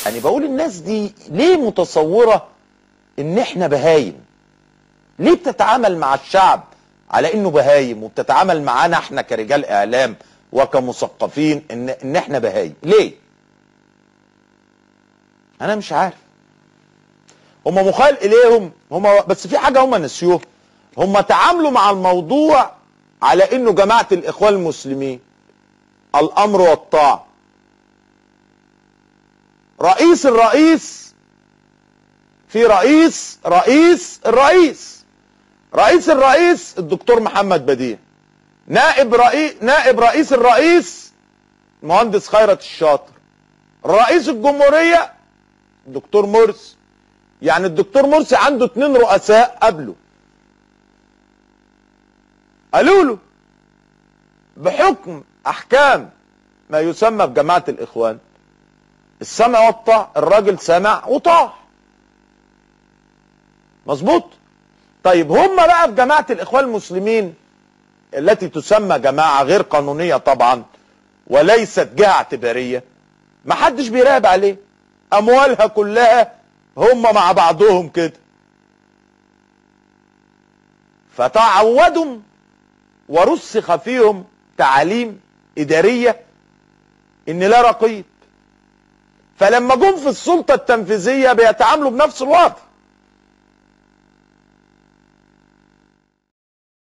انا بقول الناس دي ليه متصوره ان احنا بهايم؟ ليه بتتعامل مع الشعب على انه بهايم، وبتتعامل معانا احنا كرجال اعلام وكمثقفين ان احنا بهايم؟ ليه؟ انا مش عارف. هم مخال اليهم، هم بس في حاجه هم نسيوها. هم تعاملوا مع الموضوع على انه جماعه الاخوان المسلمين الامر والطاعه. رئيس في رئيس الرئيس الدكتور محمد بديع، نائب رئيس الرئيس المهندس خيرت الشاطر، رئيس الجمهوريه الدكتور مرسي. يعني الدكتور مرسي عنده 2 رؤساء قبله قالوا له بحكم احكام ما يسمى بجماعه الاخوان السمع والطاعه، الراجل سمع وطاع. مظبوط؟ طيب هم بقى في جماعه الاخوان المسلمين التي تسمى جماعه غير قانونيه طبعا وليست جهه اعتباريه، ما حدش بيراقب عليه، اموالها كلها هم مع بعضهم كده. فتعودوا ورسخ فيهم تعاليم اداريه ان لا رقيب. فلما جم في السلطه التنفيذيه بيتعاملوا بنفس الوضع.